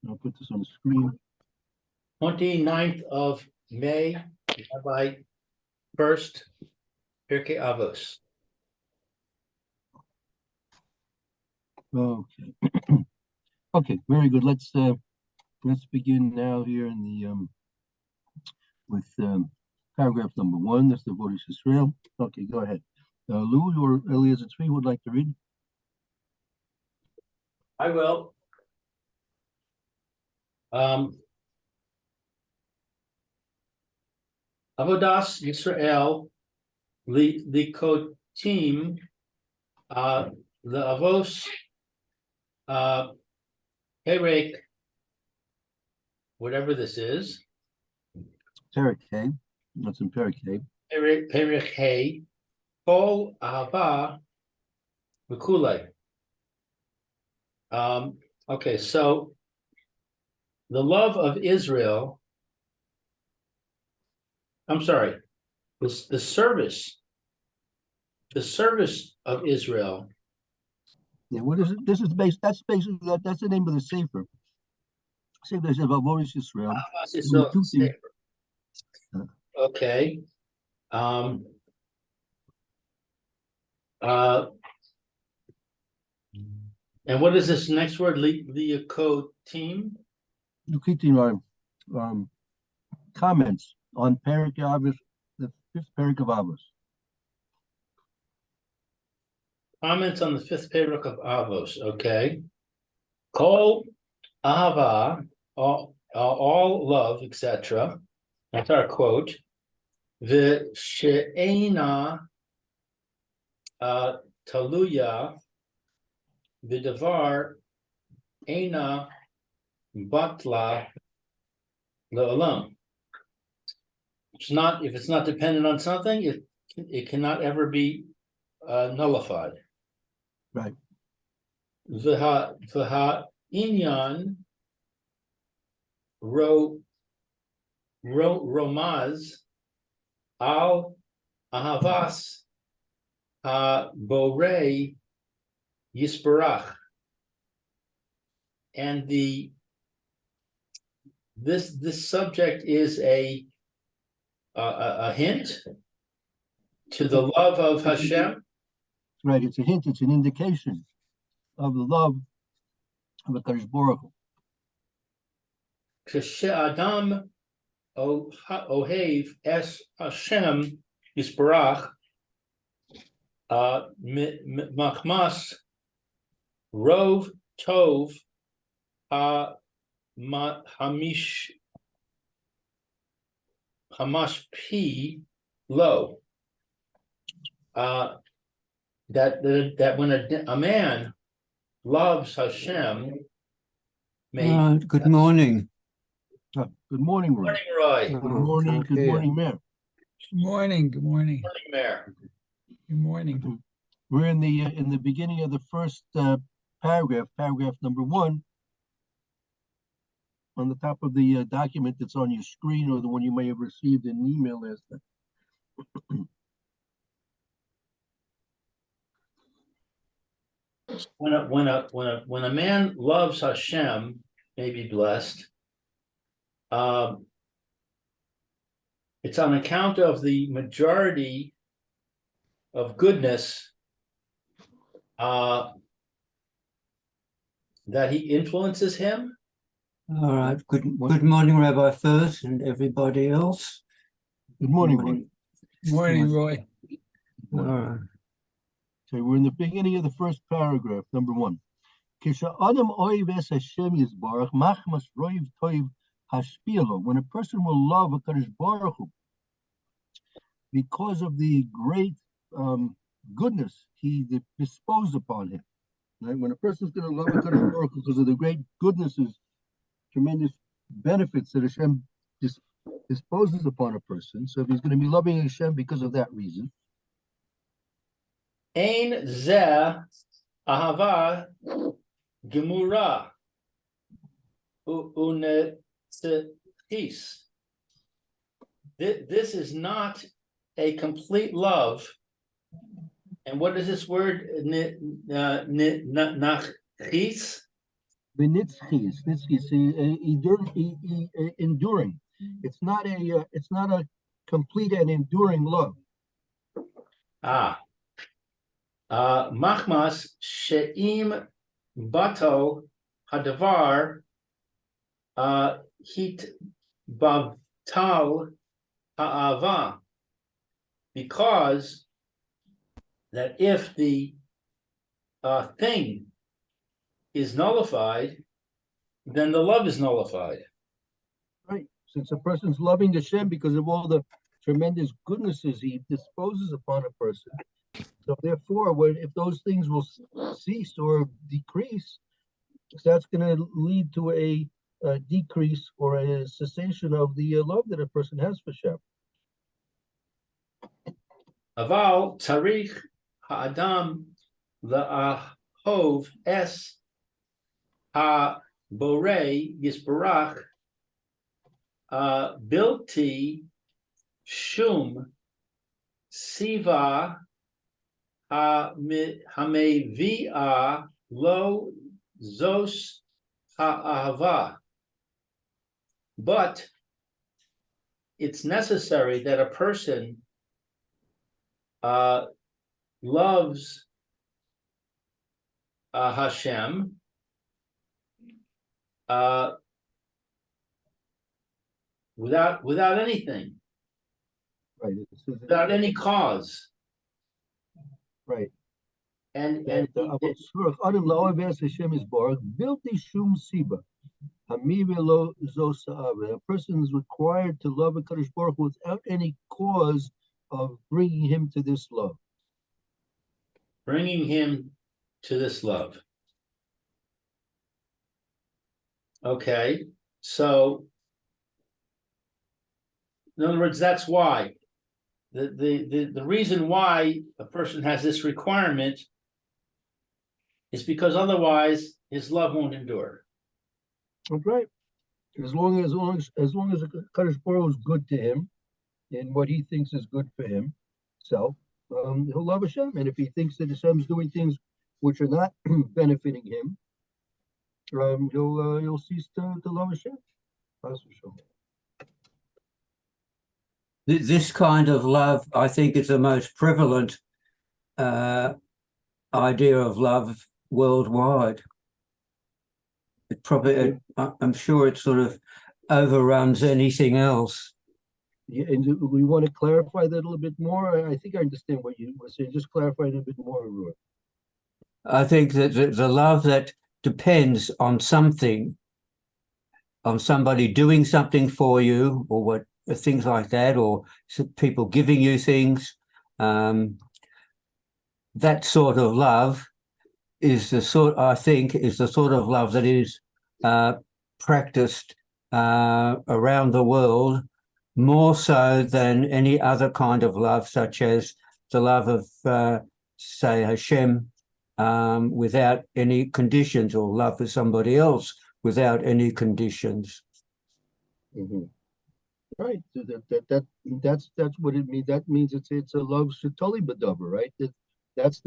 I'll put this on the screen. 29th of May, Rabbi Furst, Pierke Avos. Okay. Okay, very good. Let's begin now here in the with paragraph number 1. That's the Votish Israel. Okay, go ahead. Lou or Eliezer Tzvi would like to read. I will. Avodas Yisrael likotim the Avos Perek, whatever this is. Pierke. That's in Pierke. Perek Hey, Kol Ahava V'Kulei. Okay, so the love of Israel. I'm sorry, the service of Israel. Yeah, what is it? This is based. That's basically that's the name of the sefer. Sefer is about Votish Israel. Okay. And what is this next word? Liakotim? Liakotim are comments on Pierke Avos, the 5th Pierke of Avos. Comments on the 5th Pierke of Avos. Okay. Kol Ahava, all love, etc. That's our quote. V'she'ena taluya v'davar ena batla le'olam. It's not, if it's not dependent on something, it cannot ever be nullified. Right. V'ha inyan romaz al ahavas ha-borei yisparach. And this subject is a hint to the love of Hashem. Right, it's a hint, it's an indication of the love of the Kadosh Baruch Hu. Adam ohev es Hashem yisparach machmas rov tov hamash p lo. That when a man loves Hashem, good morning. Good morning, Roy. Morning, Roy. Good morning, good morning, Mayor. Good morning. Good morning. Morning, Mayor. Good morning. We're in the beginning of the first paragraph number 1, on the top of the document that's on your screen, or the one you may have received in an email last night. When a man loves Hashem, may be blessed. It's on account of the majority of goodness that he influences him. All right. Good morning, Rabbi Furst and everybody else. Good morning, Roy. Good morning, Roy. All right. Okay, we're in the beginning of the first paragraph, number 1. When a person will love a Kadosh Baruch Hu because of the great goodness he disposed upon him. Right? When a person is going to love a Kadosh Baruch Hu because of the great goodnesses, tremendous benefits that Hashem disposes upon a person, so if he's going to be loving Hashem because of that reason, Ein zeh ahava gemura unetzis. This is not a complete love. And what is this word? Nachis? Benitzchis, enduring. It's not a complete and enduring love. Machmas she'im bato hadavar hit bavtal ha'ava, because that if the thing is nullified, then the love is nullified. Right. Since a person's loving Hashem because of all the tremendous goodnesses he disposes upon a person. So therefore, if those things will cease or decrease, that's going to lead to a decrease or a cessation of the love that a person has for Hashem. Aval tarich ha'adam la'ahov es ha'borei yisbarach bilti shum siva hamevi'a lo zos ha'ahava. But it's necessary that a person loves Hashem without anything, Right. without any cause. Right. And A person is required to love a Kadosh Baruch Hu without any cause of bringing him to this love. bringing him to this love. Okay, so in other words, that's why the reason why a person has this requirement is because otherwise his love won't endure. That's right. As long as the Kadosh Baruch Hu is good to him and what he thinks is good for himself, he'll love Hashem. And if he thinks that Hashem's doing things which are not benefiting him, he'll cease to love Hashem. That's for sure. This kind of love, I think, is the most prevalent idea of love worldwide. It probably, I'm sure it sort of overruns anything else. Yeah, and do we want to clarify that a little bit more? I think I understand what you were saying. Just clarify a little bit more, Roy. I think that the love that depends on something, on somebody doing something for you, or what things like that, or people giving you things, that sort of love is the sort, I think, is the sort of love that is practiced around the world more so than any other kind of love, such as the love of, say, Hashem without any conditions, or love for somebody else without any conditions. Mm-hmm. Right. So that's what it means. That means it's a love shetoli b'davar, right? That's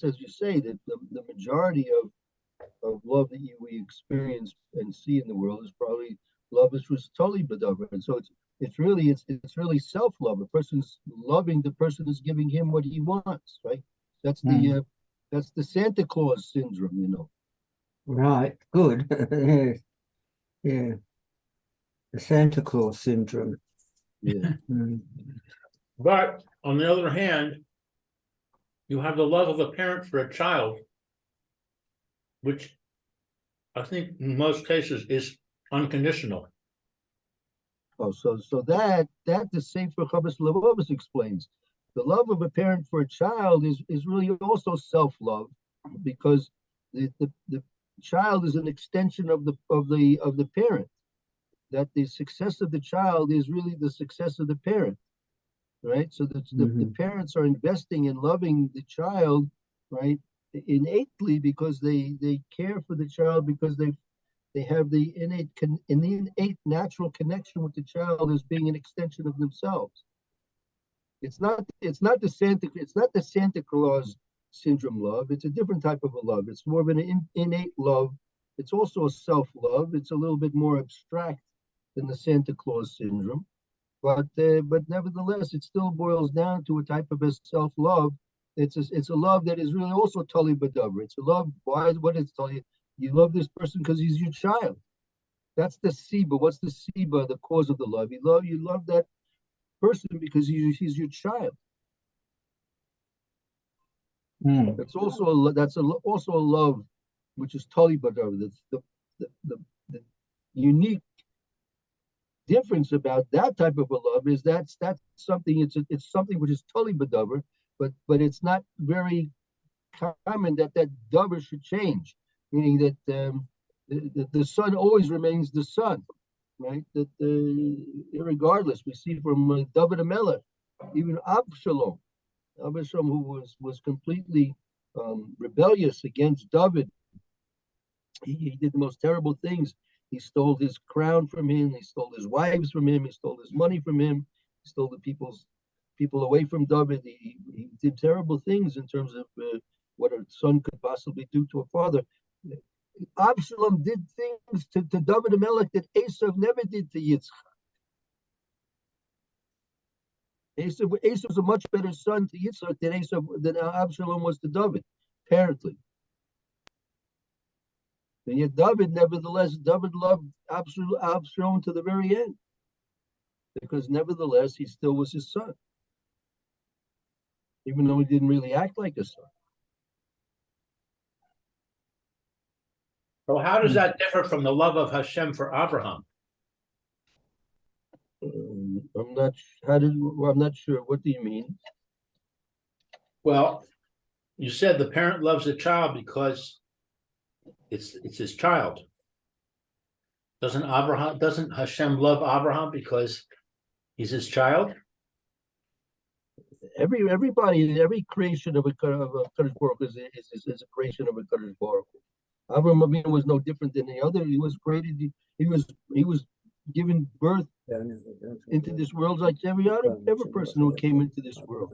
as you say, that the majority of love that we experience and see in the world is probably love is shetoli b'davar, and so it's really self-love. A person's loving the person is giving him what he wants, right? That's the Santa Claus syndrome, you know. Right. Good. Yeah. The Santa Claus syndrome. Yeah. But on the other hand, you have the love of a parent for a child, which I think in most cases is unconditional. Oh, so that the Sefer Chavos Levavos explains. The love of a parent for a child is really also self-love, because the child is an extension of the parent. That the success of the child is really the success of the parent, right? So the parents are investing in loving the child, right, innately, because they care for the child, because they have the innate natural connection with the child as being an extension of themselves. It's not the Santa Claus syndrome love. It's a different type of a love. It's more of an innate love It's also a self-love. It's a little bit more abstract than the Santa Claus syndrome, but nevertheless, it still boils down to a type of a self-love. It's a love that is really also totally b'davar. It's a love. Why? What it's telling you? You love this person because he's your child. That's the siba. What's the siba? The cause of the love. You love that person because he's your child. Mm. That's also also a love, which is totally b'davar. That's the unique difference about that type of a love is that's something. It's something which is totally b'davar, but it's not very common that davar should change, meaning that the son always remains the son, right? That regardless, we see from David Amelech, even Absalom, who was completely rebellious against David. He did the most terrible things. He stole his crown from him. He stole his wives from him. He stole his money from him. He stole the people away from David. He did terrible things in terms of what a son could possibly do to a father. Absalom did things to David Amelech that Esav never did to Yitzchak. Esav was a much better son to Yitzchak than Absalom was to David, apparently. And yet David loved Absalom to the very end, because nevertheless he still was his son, even though he didn't really act like a son. So how does that differ from the love of Hashem for Abraham? I'm not sure. What do you mean? Well, you said the parent loves the child because it's his child. Doesn't Hashem love Abraham because he's his child? Every creation of a Kadosh Baruch is a creation of a Kadosh Baruch. Avraham Avinu was no different than the other. He was created. He was given birth into this world like every person who came into this world.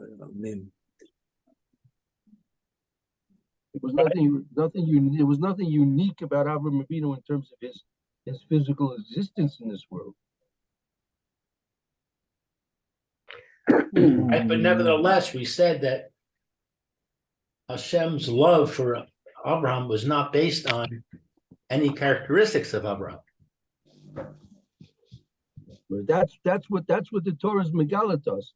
It was nothing unique about Avraham Avinu in terms of his physical existence in this world. Right? But nevertheless, we said that Hashem's love for Abraham was not based on any characteristics of Abraham. That's what the Torah's megalatos.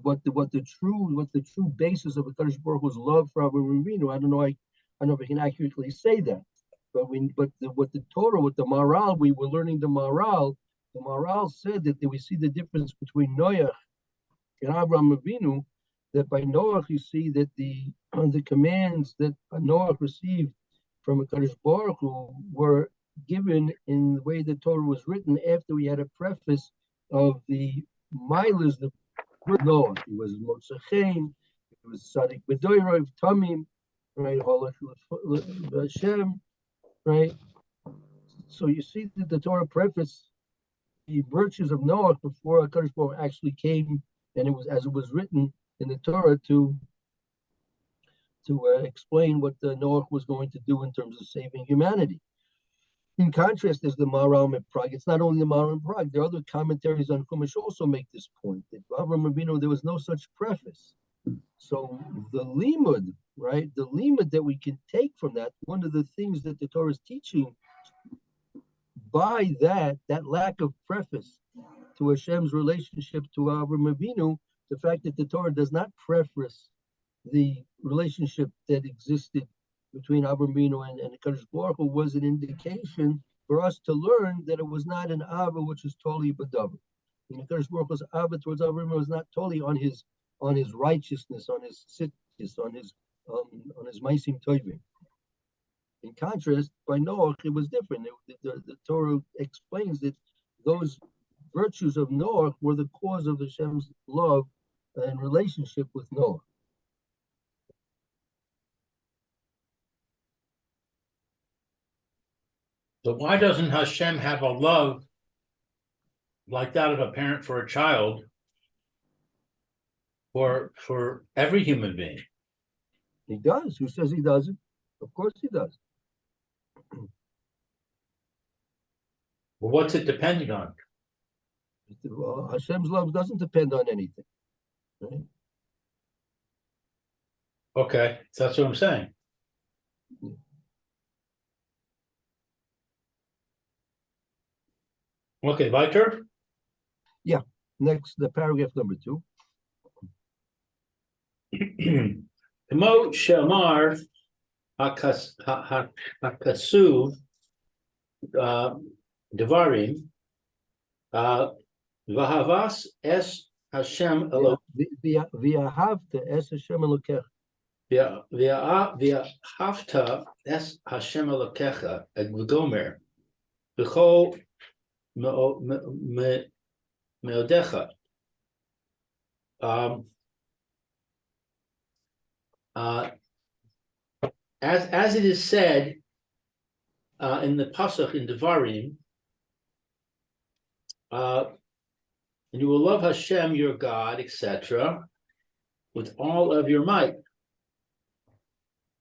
What the true basis of a Kadosh Baruch Hu's love for Avraham Avinu. I don't know if I can accurately say that, but what the Torah, with the Maral, we were learning the Maral. The Maral said that we see the difference between Noach and Avraham Avinu. That by Noach you see that the commands that Noach received from a Kadosh Baruch Hu were given in the way the Torah was written after we had a preface of the milas, the Noah. He was Motzachem, he was Sadik B'Doirov, Tamim, right? Hashem, right? So you see that the Torah preface the virtues of Noah before HaKadosh Baruch Hu actually came, and it was as it was written in the Torah to explain what Noah was going to do in terms of saving humanity. In contrast, there's the Maharal in Prague. It's not only the Maharal in Prague. There are other commentaries on Chumash also make this point that Avraham Avinu, there was no such preface. So the limud, right? The limud that we can take from that, one of the things that the Torah is teaching by that lack of preface to Hashem's relationship to Avraham Avinu, the fact that the Torah does not preface the relationship that existed between Avraham Avinu and Kadosh Baruch Hu was an indication for us to learn that it was not an Ava which is totally b'davar. Kadosh Baruch Hu's Ava towards Avraham was not totally on his righteousness, on his sittis, on his maisim tovim. In contrast, by Noach, it was different. The Torah explains that those virtues of Noach were the cause of Hashem's love and relationship with Noah. So why doesn't Hashem have a love like that of a parent for a child for every human being? He does. Who says he doesn't? Of course he does. Well, what's it depending on? Well, Hashem's love doesn't depend on anything. Right? Okay, so that's what I'm saying. Okay, weiter. Next, the paragraph number 2. Mo shamar hakasuv devarim vahavas es Hashem Elo V'ahavta es Hashem Elokecha. v'ahavta es Hashem Elokecha et v'gomer b'chol meodecha. As it is said in the pasuk in Devarim, and you will love Hashem your God, etc., with all of your might.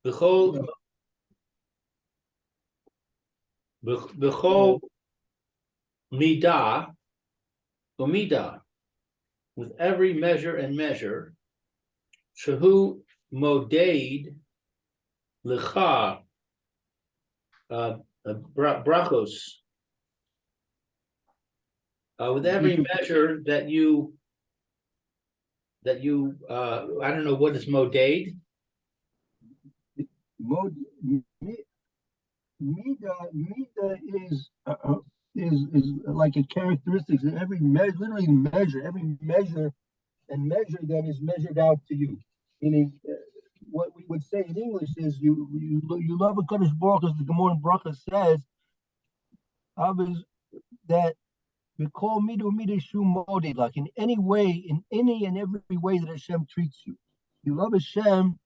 B'chol midah, umidah, with every measure and measure. Shehu modeid lecha brachos, with every measure that you I don't know what is modeid. Mida is like a characteristic of every measure, literally measure, every measure and measure that is measured out to you. Meaning, what we would say in English is you love a Kadosh Baruch Hu, as the Gemara in Bracha says, Avos, that we call midu shu modi, like in any way, in any and every way that Hashem treats you. You love Hashem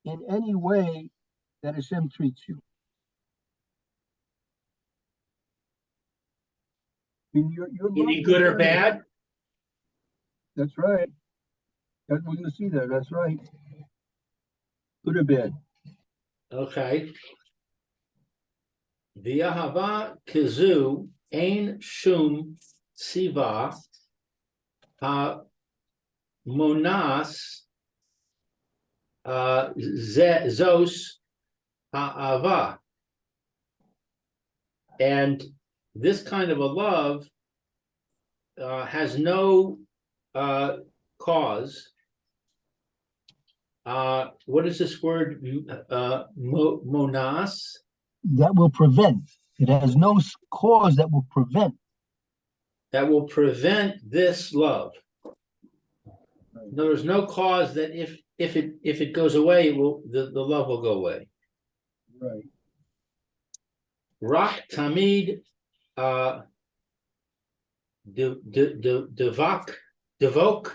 in any way that Hashem treats you. Any good or bad? That's right. We're going to see that. That's right. Good or bad. Okay. V'yahava kizu ein shum siva ha monas zos ha'ava. And this kind of a love has no cause. What is this word? Monas? That will prevent. It has no cause that will prevent. That will prevent this love. No, there's no cause that if it goes away, the love will go away. Right. Rak tamid devok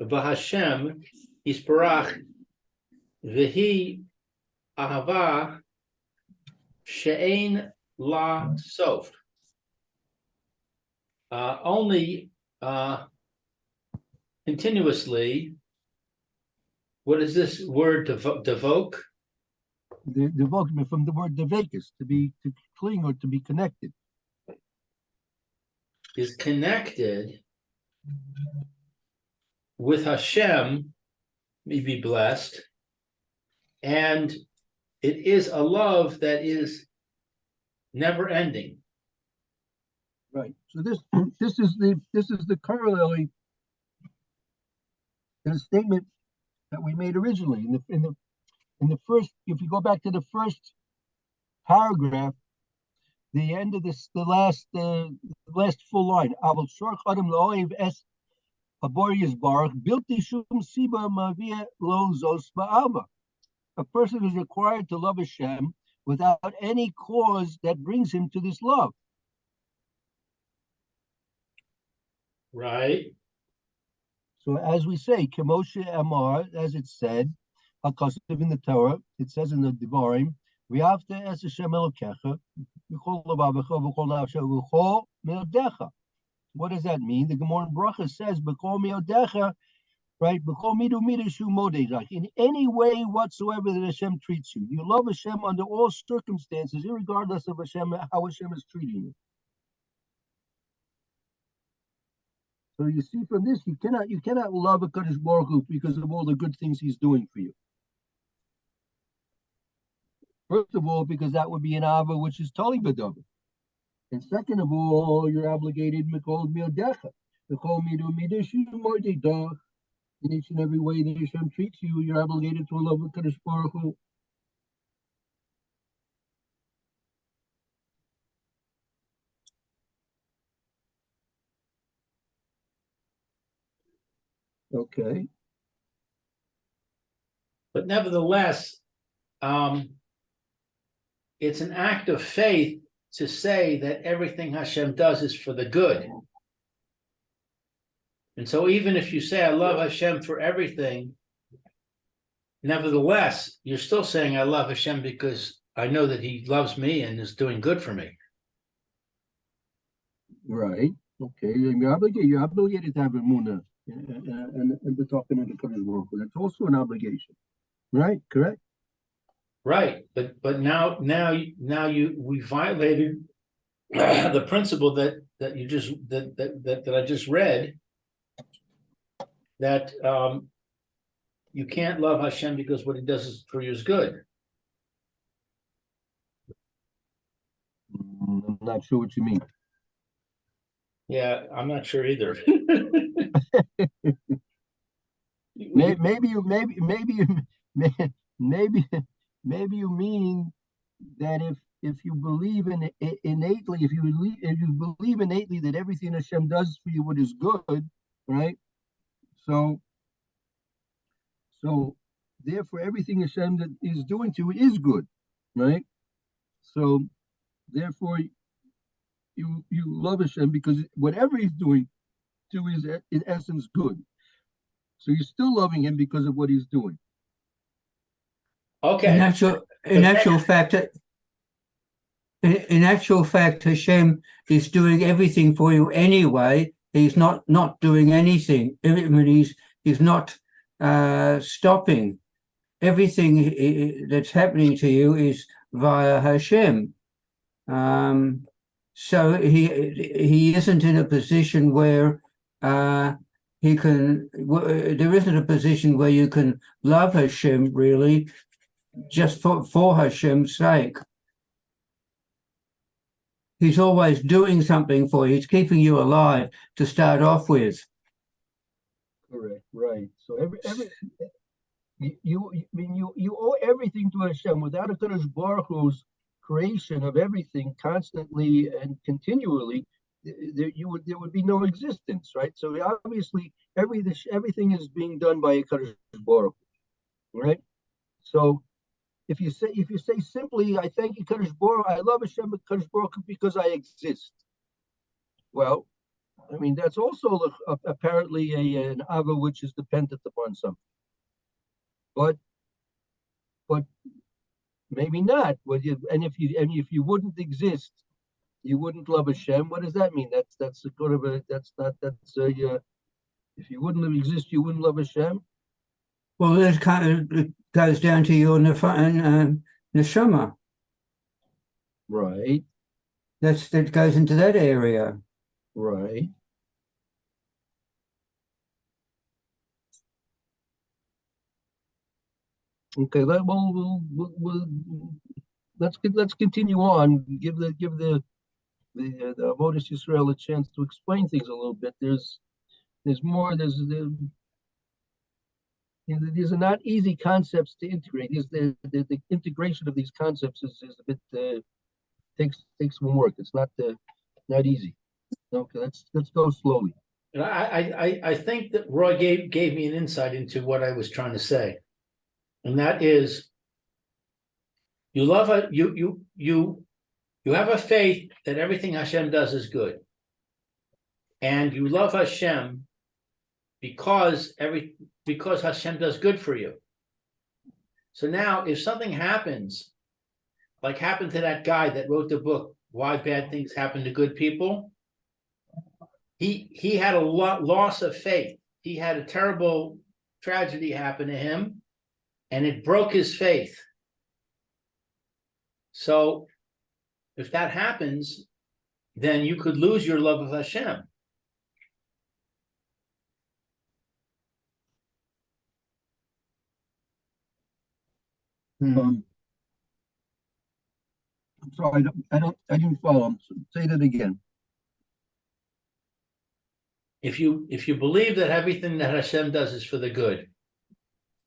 v'Hashem isparach v'hi ahava she'ein la sof. Only continuously. What is this word devoke? The devoke from the word devekus, to cling or to be connected. Is connected with Hashem, may be blessed, and it is a love that is never ending. Right. So this is the corollary to the statement that we made originally in the first. If you go back to the first paragraph, the end of this, the last full line. Avol shorch adam lo'oiv es haborius baruch bilti shum siba mavia lo zos ba'ava. A person is required to love Hashem without any cause that brings him to this love. Right. So as we say, Kemoshe Amar, as it said, Hakasav in the Torah, it says in the Devarim, V'yavta es Hashem Elokecha, v'chol levavecha, v'chol nafshecha, v'chol meodecha. What does that mean? The Gemara in Bracha says, B'chol meodecha, right? B'chol midu midashu modedach. In any way whatsoever that Hashem treats you, you love Hashem under all circumstances, irregardless of Hashem, how Hashem is treating you. So you see from this, you cannot love a Kadosh Baruch Hu because of all the good things He's doing for you. First of all, because that would be an ava which is totally bedover. And second of all, you're obligated mikol mildecha. Mikol midu midashu modedach. In each and every way that Hashem treats you, you're obligated to love a Kadosh Baruch Hu. Okay. But nevertheless, it's an act of faith to say that everything Hashem does is for the good. And so even if you say, I love Hashem for everything, nevertheless, you're still saying, I love Hashem because I know that He loves me and is doing good for me. Right. Okay. You're obligated to have emunah and be talking to the Kadosh Baruch Hu. That's also an obligation. Right. Correct. Right. But now we violated the principle that you just that I just read, that you can't love Hashem because what He does for you is good. I'm not sure what you mean. Yeah, I'm not sure either. Maybe you mean that if you believe innately, if you believe innately that everything Hashem does for you what is good, right? So therefore everything Hashem that is doing to you is good, right? So therefore you love Hashem because whatever He's doing to is in essence good. So you're still loving Him because of what He's doing. Okay. In actual fact, Hashem is doing everything for you anyway. He's not doing anything. I mean, he's not stopping. Everything that's happening to you is via Hashem. So he isn't in a position where he can. There isn't a position where you can love Hashem really, just for Hashem's sake. He's always doing something for you. He's keeping you alive to start off with. Correct. Right. So you owe everything to Hashem. Without a Kadosh Baruch Hu's creation of everything constantly and continually, there would be no existence, right? So obviously everything is being done by a Kadosh Baruch Hu, right? So if you say simply, I thank you, Kadosh Baruch Hu, I love Hashem Kadosh Baruch Hu because I exist. Well, I mean that's also apparently an ava which is dependent upon something, but maybe not. And if you wouldn't exist, you wouldn't love Hashem. What does that mean? That's a sort of a if you wouldn't exist, you wouldn't love Hashem. Well, that kind of goes down to your neshama. Right. That goes into that area. Right. Okay. Let's continue on. Give the Avos Yisrael a chance to explain things a little bit. There's more. These are not easy concepts to integrate. The integration of these concepts is a bit takes some work. It's not easy. Okay, let's go slowly. And I think that Roy gave me an insight into what I was trying to say, and that is, you have a faith that everything Hashem does is good, and you love Hashem because Hashem does good for you. So now, if something happens, like happened to that guy that wrote the book, Why Bad Things Happen to Good People, he had a loss of faith. He had a terrible tragedy happened to him, and it broke his faith. So if that happens, then you could lose your love of Hashem. I'm sorry, I didn't follow. Say that again. If you believe that everything that Hashem does is for the good,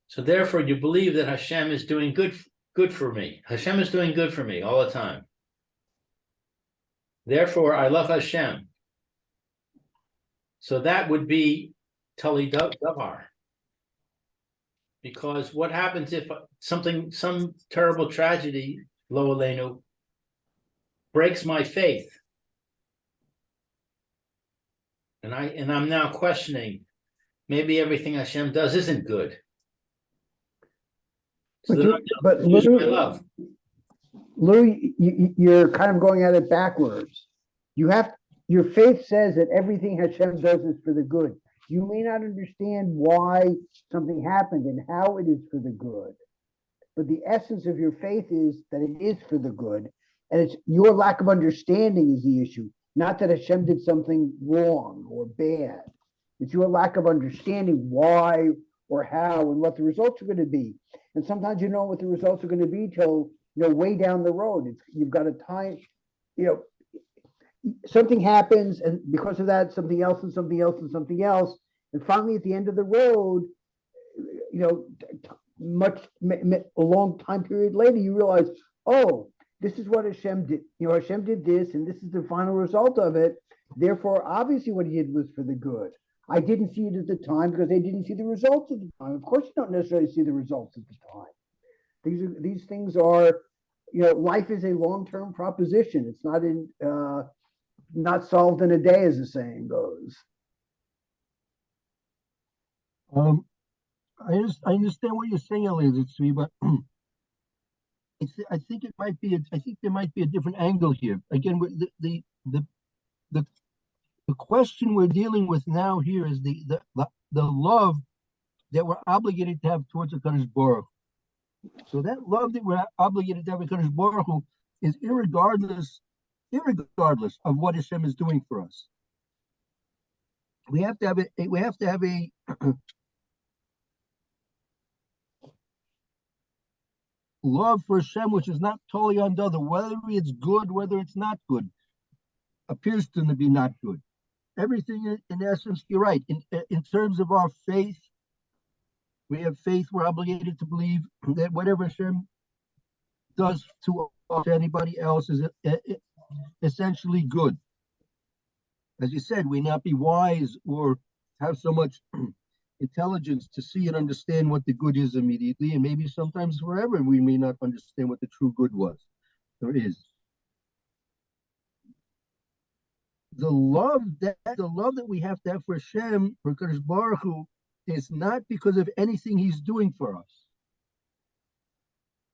so therefore you believe that Hashem is doing good for me. Hashem is doing good for me all the time. Therefore, I love Hashem. So that would be Tali Davar. Because what happens if some terrible tragedy, Lo Aleinu, breaks my faith? And I'm now questioning, maybe everything Hashem does isn't good. So But lose my love. Lou, you're kind of going at it backwards. Your faith says that everything Hashem does is for the good. You may not understand why something happened and how it is for the good, but the essence of your faith is that it is for the good, and it's your lack of understanding is the issue, not that Hashem did something wrong or bad. It's your lack of understanding why or how and what the results are going to be. And sometimes you know what the results are going to be till way down the road. You've got a time, something happens, and because of that, something else and something else and something else, and finally at the end of the road, a long time period later, you realize, oh, this is what Hashem did. Hashem did this, and this is the final result of it. Therefore, obviously, what he did was for the good. I didn't see it at the time because I didn't see the results at the time. Of course, you don't necessarily see the results at the time. These things are, life is a long-term proposition. It's not solved in a day, as the saying goes. I understand what you're saying, Eliezer, but I think there might be a different angle here. Again, the question we're dealing with now here is the love that we're obligated to have towards the Kadosh Baruch Hu. So that love that we're obligated to have with Kadosh Baruch Hu is irregardless of what Hashem is doing for us. We have to have a love for Hashem, which is not totally on the other, whether it's good, whether it's not good, appears to be not good. Everything, in essence, you're right. In terms of our faith, we have faith. We're obligated to believe that whatever Hashem does to anybody else is essentially good. As you said, we not be wise or have so much intelligence to see and understand what the good is immediately, and maybe sometimes forever we may not understand what the true good was or is. The love that we have to have for Hashem, for Kadosh Baruch Hu, is not because of anything He's doing for us.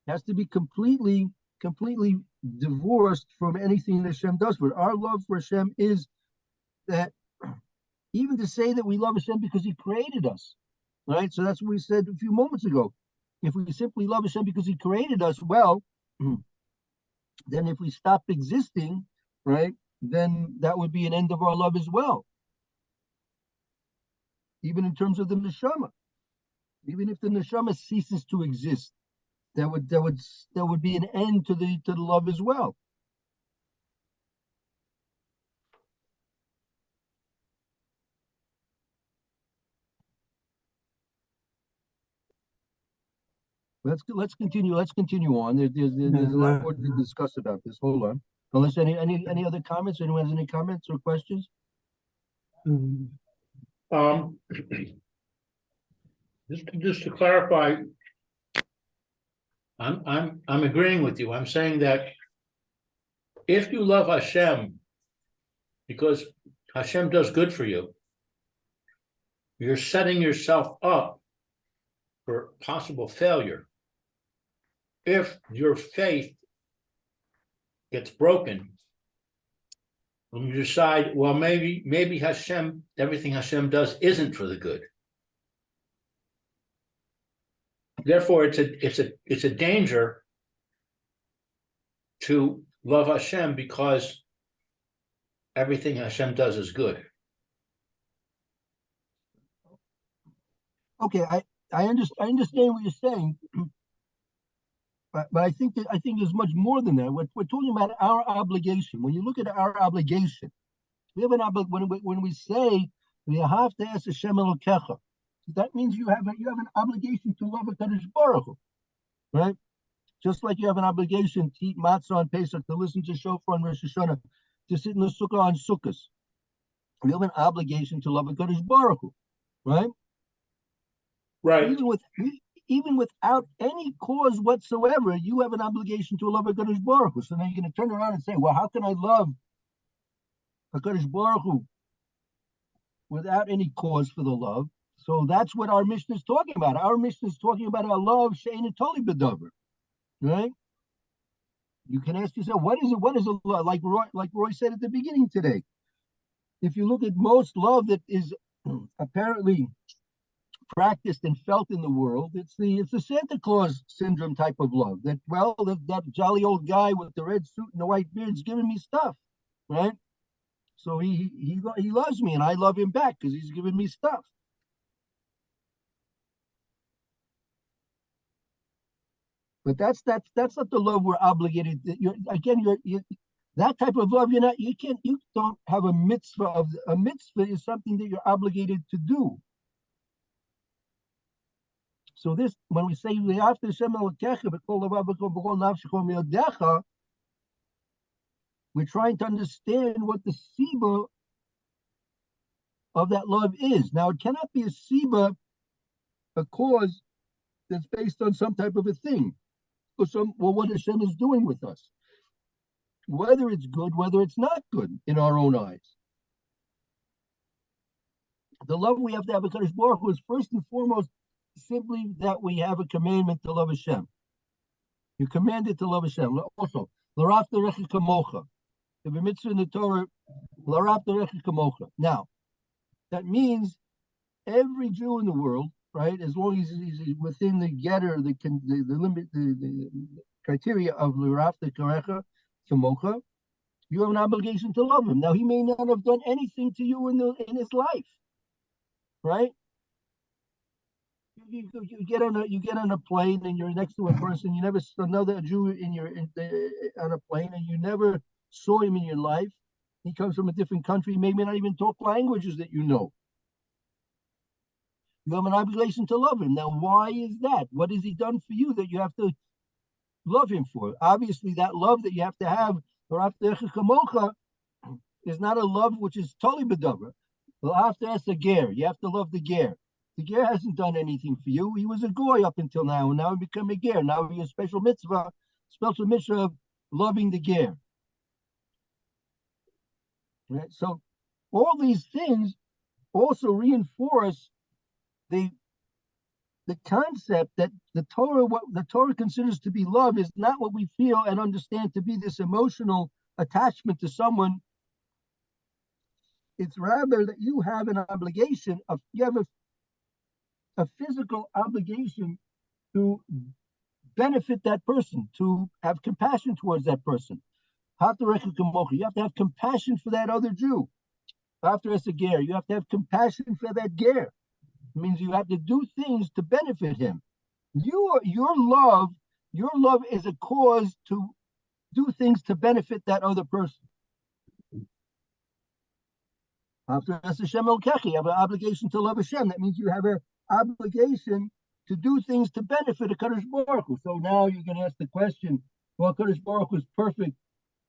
It has to be completely divorced from anything that Hashem does. But our love for Hashem is that, even to say that we love Hashem because He created us, right? So that's what we said a few moments ago. If we simply love Hashem because He created us, well, then if we stop existing, right, then that would be an end of our love as well. Even in terms of the neshama, even if the neshama ceases to exist, that would be an end to the love as well. Let's continue on. There's a lot more to discuss about this. Hold on. Unless any other comments? Anyone has any comments or questions? Just to clarify, I'm agreeing with you. I'm saying that if you love Hashem because Hashem does good for you, you're setting yourself up for possible failure. If your faith gets broken, when you decide, well, maybe Hashem, everything Hashem does isn't for the good. Therefore, it's a danger to love Hashem because everything Hashem does is good. Okay, I understand what you're saying, but I think there's much more than that. We're talking about our obligation. When you look at our obligation, we have an when we say we have to ask Hashem Elokecha, that means you have an obligation to love HaKadosh Baruch Hu, right? Just like you have an obligation to eat matzah on Pesach, to listen to shofar on Rosh Hashanah, to sit in the sukkah on Sukkot. We have an obligation to love HaKadosh Baruch Hu, right? Right. Even without any cause whatsoever, you have an obligation to love HaKadosh Baruch Hu. So now you're going to turn around and say, well, how can I love HaKadosh Baruch Hu without any cause for the love? So that's what our Mishnah is talking about. Our Mishnah is talking about our love, she'ein toli b'davar, right? You can ask yourself, what is it? What is a love? Like Roy said at the beginning today. If you look at most love that is apparently practiced and felt in the world, it's the Santa Claus syndrome type of love. That jolly old guy with the red suit and the white beard's giving me stuff, right? So he loves me and I love him back because he's giving me stuff. But that's not the love we're obligated. That type of love you don't have a mitzvah. A mitzvah is something that you're obligated to do. So this, when we say we're trying to understand what the siba of that love is. Now, it cannot be a siba, a cause that's based on some type of a thing, or what Hashem is doing with us, whether it's good, whether it's not good in our own eyes. The love we have to have a HaKadosh Baruch Hu is first and foremost simply that we have a commandment to love Hashem. You're commanded to love Hashem. Also, l'raf derecha kamocha. The mitzvah in the Torah, l'raf derecha kamocha. Now, that means every Jew in the world, right, as long as he's within the getter, the limit, the criteria of l'raf derecha kamocha, you have an obligation to love him. Now, he may not have done anything to you in his life, right? You get on a plane and you're next to a person you never saw, another Jew on a plane, and you never saw him in your life. He comes from a different country, maybe not even talk languages that you know. You have an obligation to love him. Now, why is that? What has he done for you that you have to love him for? Obviously, that love that you have to have, is not a love which is totally bedover. You'll have to ask the ger. You have to love the ger. The ger hasn't done anything for you. He was a goy up until now, and now he become a ger. Now he has a special mitzvah of loving the ger. Right? So all these things also reinforce the concept that what the Torah considers to be love is not what we feel and understand to be this emotional attachment to someone. It's rather that you have an obligation you have a physical obligation to benefit that person, to have compassion towards that person. You have to have compassion for that other Jew. After it's a ger, you have to have compassion for that ger. It means you have to do things to benefit him. Your love is a cause to do things to benefit that other person. After Hashem Elkechi, you have an obligation to love Hashem. That means you have an obligation to do things to benefit a HaKadosh Baruch Hu. So now you're going to ask the question, well, HaKadosh Baruch Hu is perfect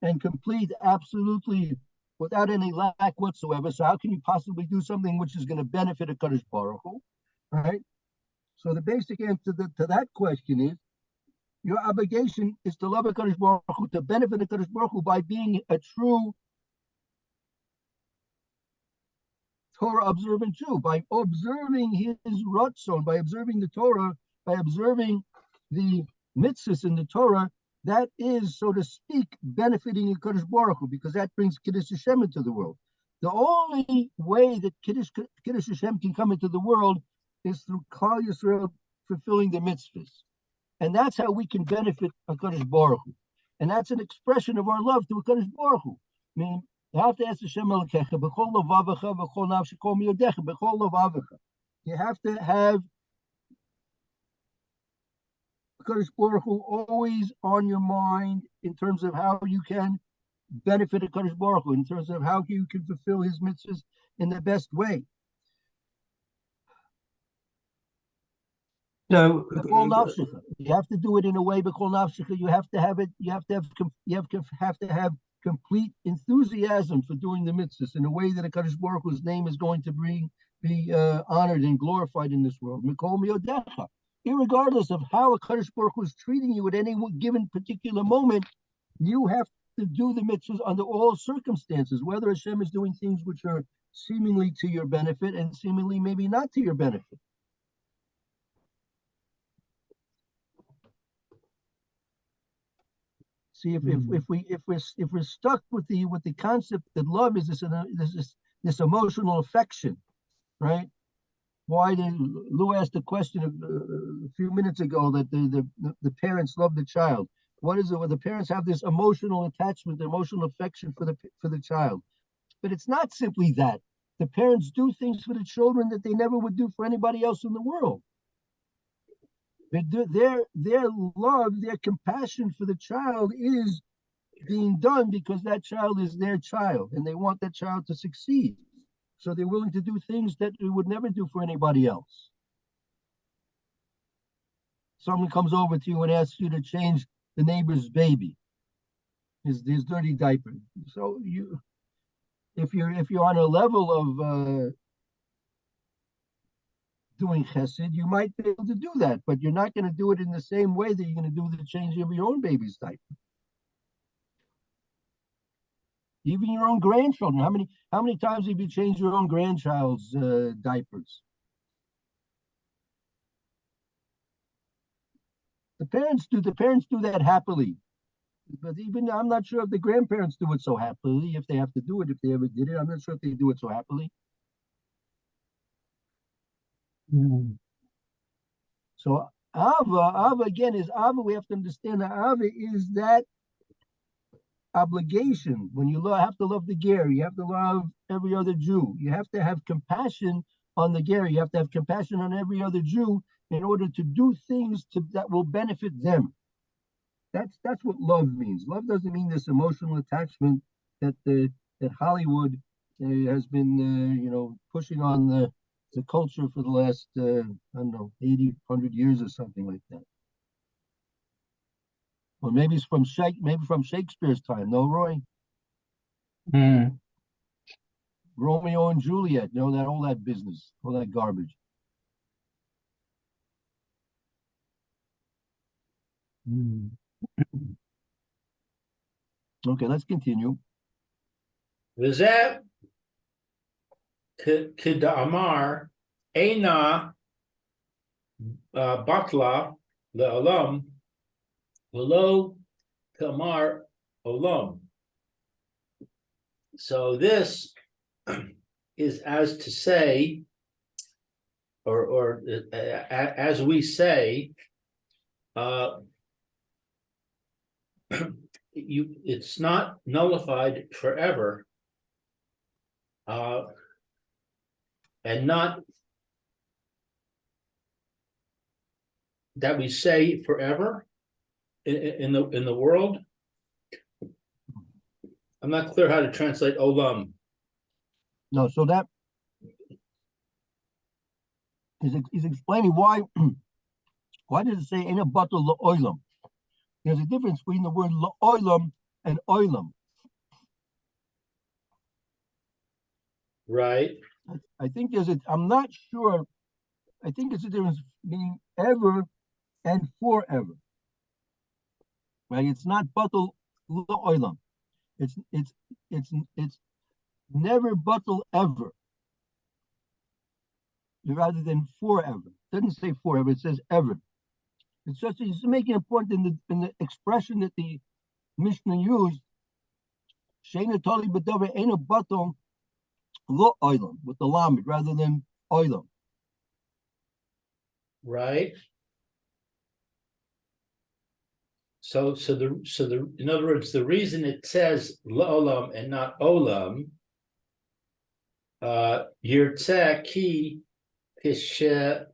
and complete, absolutely without any lack whatsoever. So how can you possibly do something which is going to benefit a HaKadosh Baruch Hu? Right? So the basic answer to that question is, your obligation is to love a HaKadosh Baruch Hu, to benefit a HaKadosh Baruch Hu by being a true Torah observant Jew, by observing his ratzon, by observing the Torah, by observing the mitzvahs in the Torah. That is, so to speak, benefiting HaKadosh Baruch Hu, because that brings Kiddush Hashem into the world. The only way that Kiddush Hashem can come into the world is through Klal Yisrael fulfilling the mitzvahs. And that's how we can benefit HaKadosh Baruch Hu. And that's an expression of our love to HaKadosh Baruch Hu. I mean, you have to ask Hashem Elokecha, b'chol lavavecha, b'chol nafshecha, kol miyodecha, b'chol lavavecha. You have to have HaKadosh Baruch Hu always on your mind in terms of how you can benefit HaKadosh Baruch Hu, in terms of how you can fulfill his mitzvahs in the best way. So, B'chol nafshecha. You have to do it in a way. B'chol nafshecha. You have to have it. You have to have complete enthusiasm for doing the mitzvahs in a way that HaKadosh Baruch Hu's name is going to be honored and glorified in this world. Mikol miyodecha. Irregardless of how HaKadosh Baruch Hu is treating you at any given particular moment, you have to do the mitzvahs under all circumstances, whether Hashem is doing things which are seemingly to your benefit and seemingly maybe not to your benefit. See, if we're stuck with the concept that love is this emotional affection, right? Why did Lou asked the question a few minutes ago that the parents love the child? What is it? Well, the parents have this emotional attachment, emotional affection for the child, but it's not simply that. The parents do things for the children that they never would do for anybody else in the world. Their love, their compassion for the child is being done because that child is their child and they want that child to succeed. So they're willing to do things that they would never do for anybody else. Someone comes over to you and asks you to change the neighbor's baby, his dirty diaper. So if you're on a level of doing chesed, you might be able to do that, but you're not going to do it in the same way that you're going to do the changing of your own baby's diaper. Even your own grandchildren. How many times have you changed your own grandchild's diapers? The parents do that happily, but even I'm not sure if the grandparents do it so happily. If they have to do it, if they ever did it, I'm not sure if they do it so happily. So Ava again is Ava. We have to understand that Ava is that obligation. When you have to love the ger, you have to love every other Jew. You have to have compassion on the ger. You have to have compassion on every other Jew in order to do things that will benefit them. That's what love means. Love doesn't mean this emotional attachment that Hollywood has been pushing on the culture for the last, 80, 100 years or something like that. Or maybe it's from Shakespeare's time, no, Roy? Romeo and Juliet, all that business, all that garbage. Okay, let's continue. V'zeh k'da'amar eina batla le'olam v'lo k'amar olam. So this is as to say, or as we say, it's not nullified forever, and not that we say forever in the world. I'm not clear how to translate olam. No, so that is explaining why does it say in a bottle la'olam? There's a difference between the word la'olam and olam. Right. I think I'm not sure. I think it's a difference between ever and forever. Right? It's not bottle la'olam. It's never bottle ever. Rather than forever. It doesn't say forever, it says ever. It's making a point in the expression that the Mishnah used, Sheina Toli B'Davar Eina Batom Lo Olam, with the lamed rather than Olam. Right. in other words, the reason it says la'olam and not olam, yirtzeh ki kishe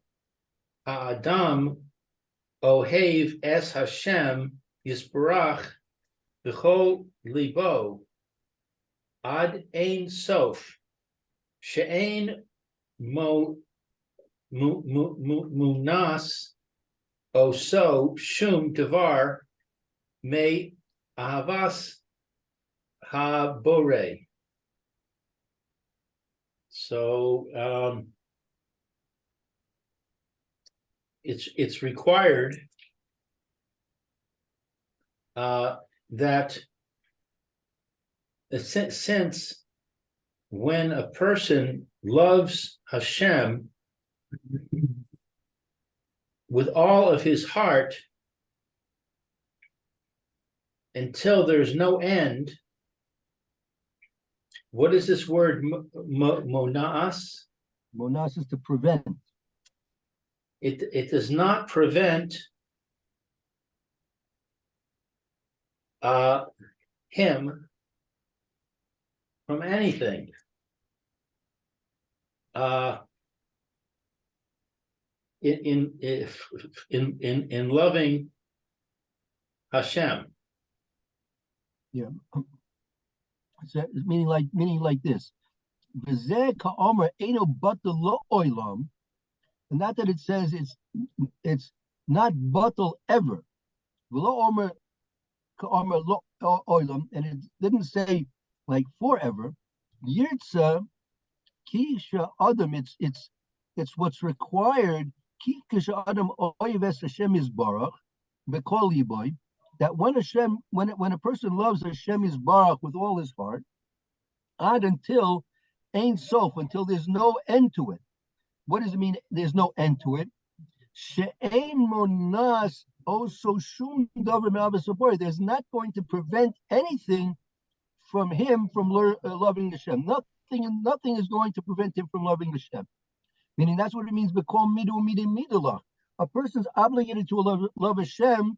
ha'adam ohev es Hashem yisbarach b'chol libo ad ein sof she'ein munas oso shum devar me avas ha-bore. So it's required that since when a person loves Hashem with all of his heart until there's no end. What is this word monas? Monas is to prevent. It does not prevent him from anything. In loving Hashem. Yeah. So, meaning like this. V'zeh ka'omer eino batel lo olam, and not that it says it's not batel ever. V'lo omer ka'omer lo olam, and it didn't say like forever. Yirtza ki adam, it's what's required. Ki adam oives Hashem yisbarach b'kol yiboy. That when a person loves Hashem yisbarach with all his heart, ad until Ein Sof, until there's no end to it. What does it mean? There's no end to it. She'ein monas oso shum davar me'avos habore. There's not going to prevent anything from him from loving Hashem. Nothing is going to prevent him from loving Hashem. Meaning that's what it means. B'kol midu midim midulach. A person's obligated to love Hashem,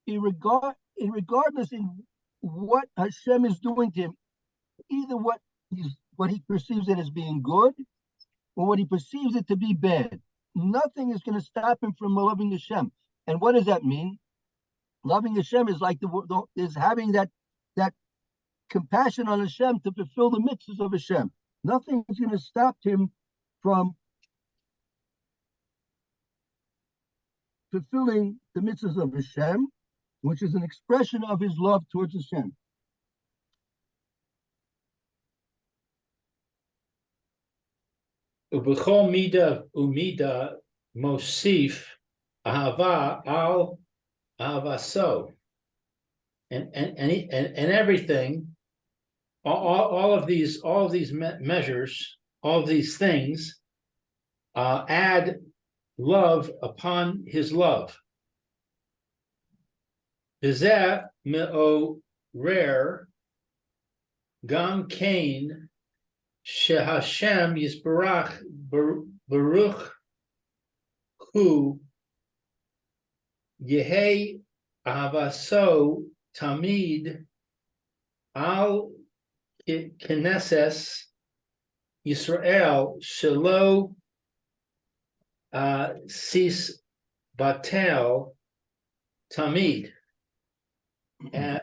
regardless in what Hashem is doing to him, either what he perceives it as being good or what he perceives it to be bad. Nothing is going to stop him from loving Hashem. And what does that mean? Loving Hashem is like is having that compassion on Hashem to fulfill the mitzvahs of Hashem. Nothing is going to stop him from fulfilling the mitzvahs of Hashem, which is an expression of his love towards Hashem. Ubechol mida umida mosif ahava al ahavaso, and everything, all of these measures, all of these things, add love upon his love. V'zeh me'orer gam kain shehashem yisbarach baruch hu yehei ahavaso tamid al knesses Yisrael shelo sis batel tamid. And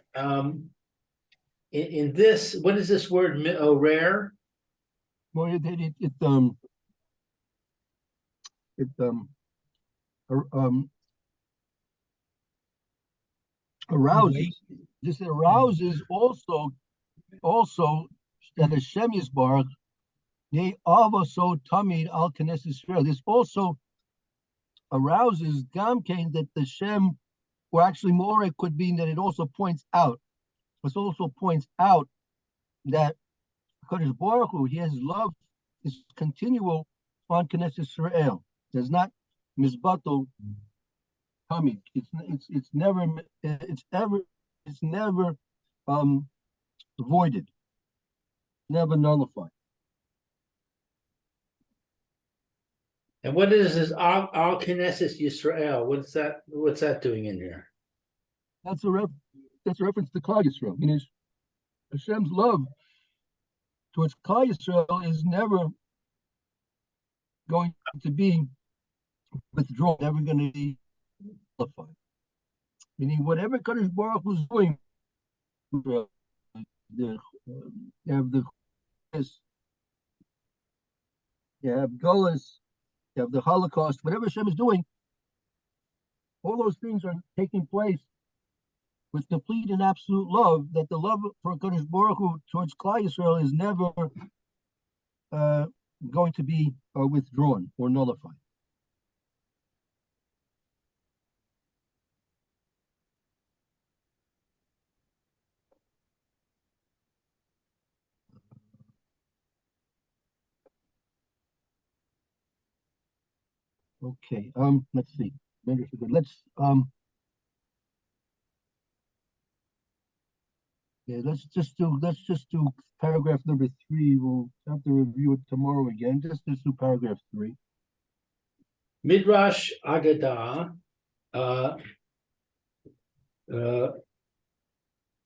in this, what is this word me'orer? Well, it arouses. This arouses also that Hashem Yisbarach, they also tamid al knesses Israel. This also arouses gamkein that the Shem, or actually more, it could be that it also points out. This also points out that Kadosh Baruch Hu, his love is continual on Knesset Israel. There's not misbatel tamid. It's never voided, never nullified. And what is this al Knesset Yisrael? What's that doing in here? That's a reference to Klal Yisrael. I mean, Hashem's love towards Klal Yisrael is never going to be withdrawn, never going to be nullified. Meaning, whatever Kadosh Baruch Hu was doing, you have the you have Golas, you have the Holocaust, whatever Hashem is doing, all those things are taking place with complete and absolute love, that the love for Kadosh Baruch Hu towards Klal Yisrael is never going to be withdrawn or nullified. Okay, let's see. Let's yeah, let's just do paragraph number 3. We'll have to review it tomorrow again. Just do paragraph 3. Midrash Agadah,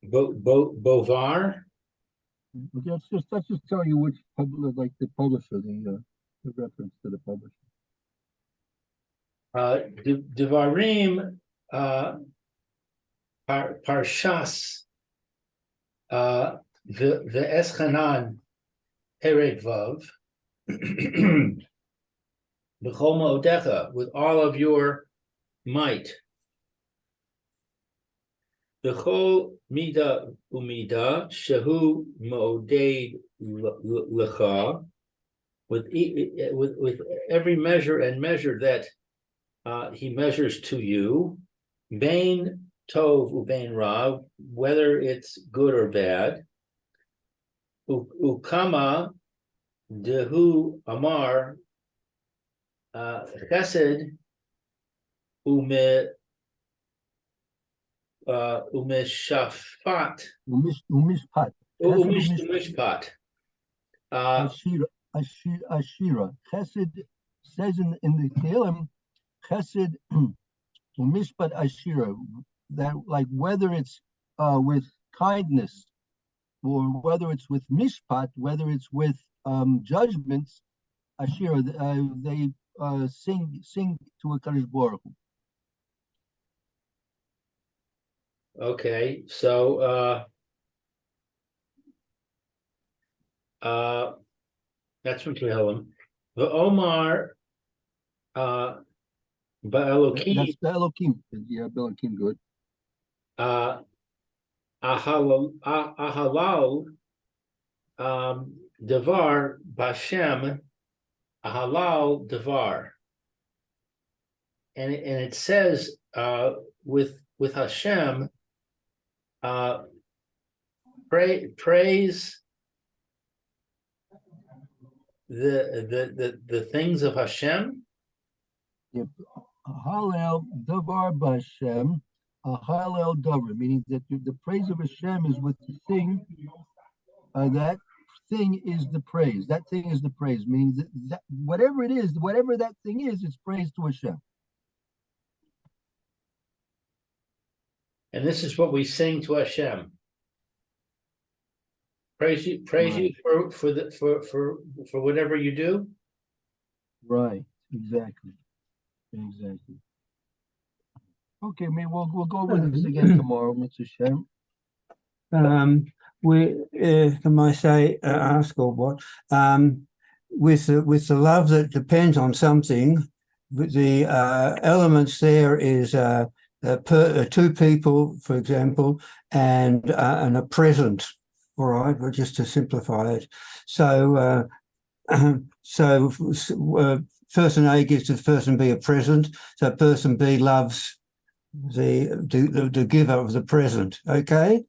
Bovar. Okay, let's just tell you which like the publisher, the reference to the publisher. Devarim, Parshas, Ve'eschanan, Perek Vav, B'chol Ma'odecha, with all of your might. B'chol Mida Umida, Shehu Ma'oded Lecha, with every measure and measure that he measures to you, Bain Tov Ubain Ra, whether it's good or bad. Ukama Dehu Amar Chesed Umeshafat Umishpat. Umishpat. Ashira. Chesed says in the Tehillim, Chesed Umishpat Ashira, that like whether it's with kindness or whether it's with mishpat, whether it's with judgments, Ashira, they sing to a Kadosh Baruch Hu. Okay, so that's from Tehillim. The Omar Ba'elokim. That's the Elokim. Yeah, Elokim, good. Ahalal Devar Bashem Ahalal Devar. And it says with Hashem, praise the things of Hashem. Yep. Halel Davar Bashem, Halel Davar, meaning that the praise of Hashem is with the thing. That thing is the praise. That thing is the praise, meaning that whatever it is, whatever that thing is, it's praise to Hashem. And this is what we sing to Hashem. Praise you for whatever you do. Right. Exactly. Okay, maybe we'll go over this again tomorrow, Mr. Shem. Can I say, ask or what? With the love that depends on something, the elements there is two people, for example, and a present. All right, but just to simplify it. So, person A gives to person B a present. So person B loves the giver of the present. Okay.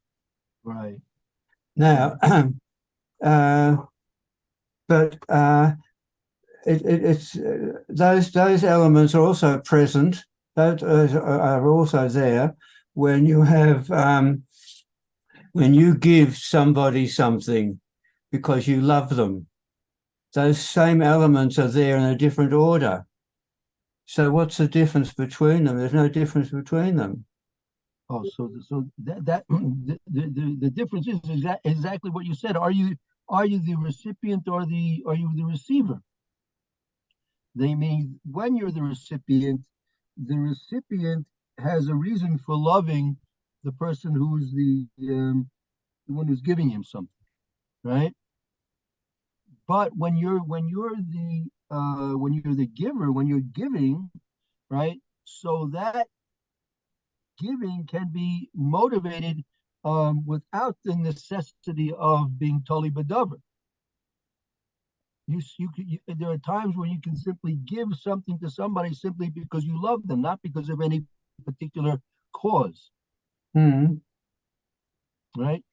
Right. Now, but it's those elements are also present. Those are also there when you have when you give somebody something because you love them. Those same elements are there in a different order. So what's the difference between them? There's no difference between them. Oh, so that the difference is exactly what you said. Are you the recipient or are you the receiver? They mean when you're the recipient has a reason for loving the person who's the one who's giving him something, right? But when you're the giver, when you're giving, right? So that giving can be motivated without the necessity of being totally bedover. There are times when you can simply give something to somebody simply because you love them, not because of any particular cause, Mm. right?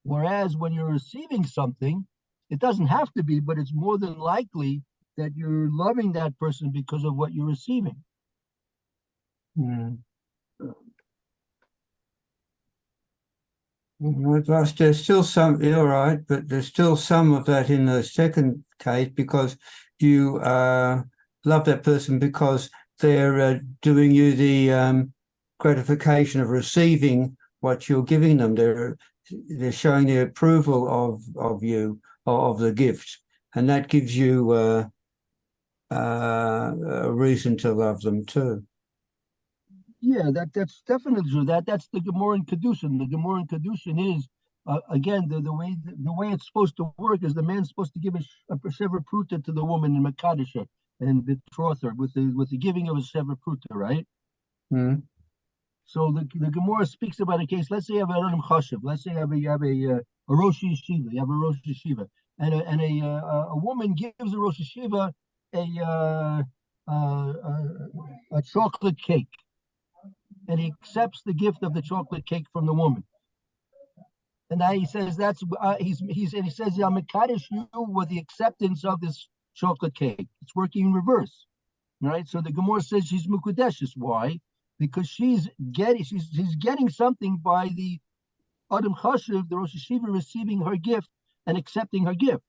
Whereas when you're receiving something, it doesn't have to be, but it's more than likely that you're loving that person because of what you're receiving. Mm. Well, there's still some, all right, but there's still some of that in the second case because you love that person because they're doing you the gratification of receiving what you're giving them. They're showing the approval of you, of the gift, and that gives you a reason to love them too. Yeah, that's definitely true. That's the Gemara in Kedushin. The Gemara in Kedushin is again the way it's supposed to work is the man's supposed to give a shever pruta to the woman in Makadisha and betroth her with the giving of a shever pruta, right? Mm. So the Gemara speaks about a case. Let's say you have a Adam Chashiv. Let's say you have a Rosh Yeshiva. You have a Rosh Yeshiva, and a woman gives a Rosh Yeshiva a chocolate cake. And he accepts the gift of the chocolate cake from the woman. And now he says he says I'm Mekadesh you with the acceptance of this chocolate cake. It's working in reverse, right? So the Gemara says she's Mukudeshes. Why? Because she's getting something by the Adam Chashiv, the Rosh Yeshiva, receiving her gift and accepting her gift.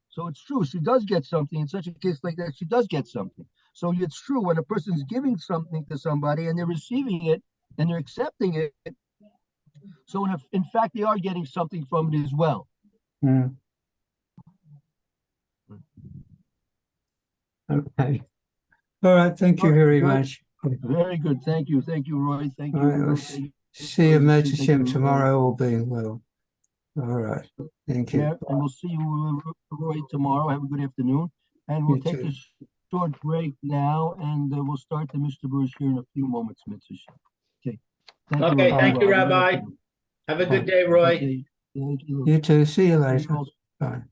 So it's true, she does get something. In such a case like that, she does get something. So it's true when a person's giving something to somebody and they're receiving it and they're accepting it. So in fact, they are getting something from it as well. Mm. Okay. All right. Thank you very much. Very good. Thank you, Roy. Thank you. All right, we'll see you, Mr. Shem, tomorrow, all being well. All right. Thank you. Yeah, and we'll see you, Roy, tomorrow. Have a good afternoon. And we'll take a short break now, and we'll start the Mishnah Berurah here in a few moments, Mitzvah. Okay. Okay, thank you, Rabbi. Have a good day, Roy. Okay. Thank you. You too. See you later. Bye.